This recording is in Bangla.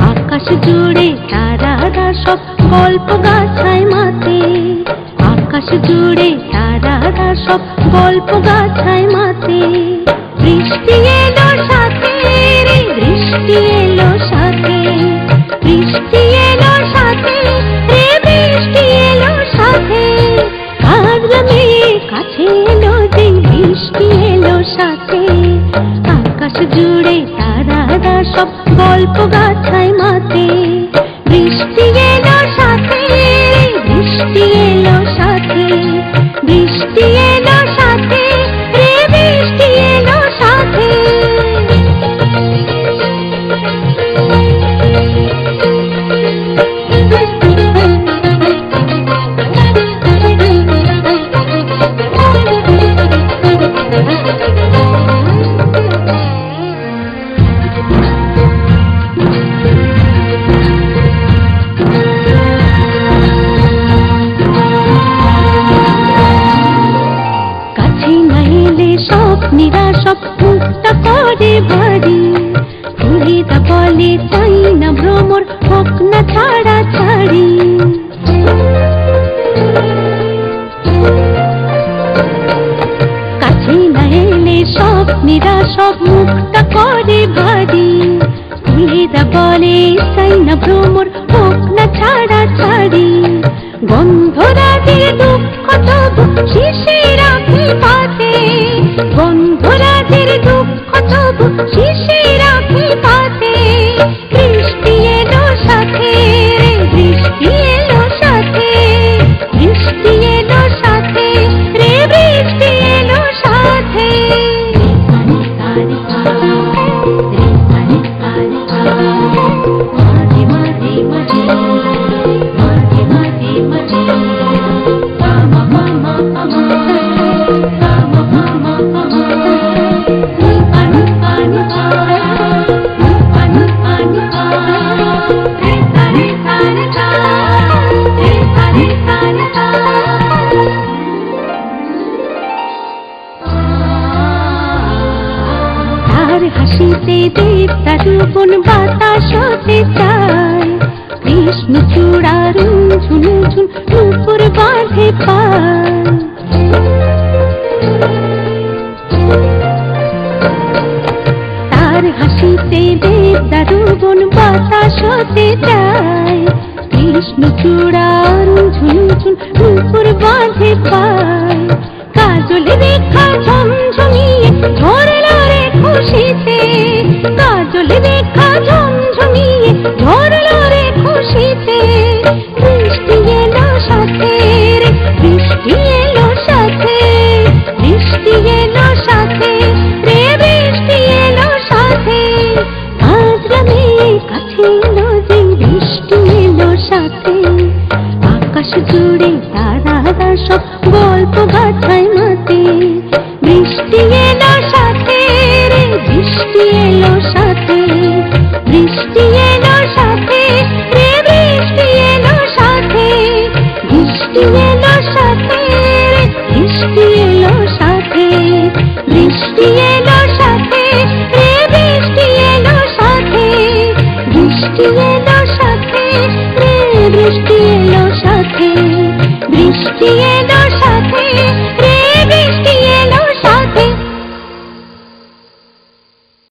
আকাশ জুড়ে তারারা সব গল্প গাছায় মাতে, আকাশ জুড়ে তারারা সব গল্প গাছায় মাতে। বৃষ্টি এলো সাথে রে, বৃষ্টি এলো সাথে, বৃষ্টি এলো সাথে রে, বৃষ্টি এলো সাথে। আগ্রামে কাছে এলো যে বৃষ্টি এলো সাথে, আকাশ জুড়ে তারারা সব গল্প গাছায় মাতে। বৃষ্টি এলো সাথে, বৃষ্টি এলো সাথে, বৃষ্টি এলো সাথে রে, বৃষ্টি এলো সাথে। স্বপ্নীরা সব মুক্ত করে বাড়ি, পুরিতা বলে চাই না ভ্রমর, হোক না ছাড়া ছাড়ি। কাছে না এলে স্বপ্নীরা সব মুক্ত করে বাড়ি, পুরিতা বলে চাই না ভ্রমর, হোক না ছাড়া ছাড়ি। গন্ধরাজের দুঃখ তবু শিশির রাখি পাতে, গন্ধরাজের দুঃখ তবু শিশির রাখি পাতে। বৃষ্টি এলো সাথে রে, বৃষ্টি এলো সাথে, বৃষ্টি এলো সাথে রে, বৃষ্টি এলো সাথে। মাঝে মাঝে মাঝে মাঝে মাঝে মাঝে হাসিতে দেবতা রূপন বাতাস হতে চায়, কৃষ্ণ চূড়ার ঝুন ঝুন নুপুর বাঁধে পায়। তার হাসিতে দেবতা রূপন বাতাস হতে চায়, কৃষ্ণ চূড়ার ঝুন ঝুন নুপুর বাঁধে পায়। কাজল রেখা ঝমঝমিয়ে ঝরলো রে খুশিতে, কাজল রেখা ঝমঝমিয়ে ঝরলো রে খুশিতে। বৃষ্টি এলো সাথে রে, বৃষ্টি এলো সাথে, বৃষ্টি এলো সাথে রে, বৃষ্টি এলো সাথে। আগ্রামে কাছে এলো যে বৃষ্টি এলো সাথে, আকাশ জুড়ে তারারা সব গল্প গাছায় মাতে। বৃষ্টি এলো সাথে রে, বৃষ্টি এলো সাথে, বৃষ্টি এলো সাথে রে, বৃষ্টি এলো সাথে, বৃষ্টি এলো সাথে রে, বৃষ্টি এলো সাথে, বৃষ্টি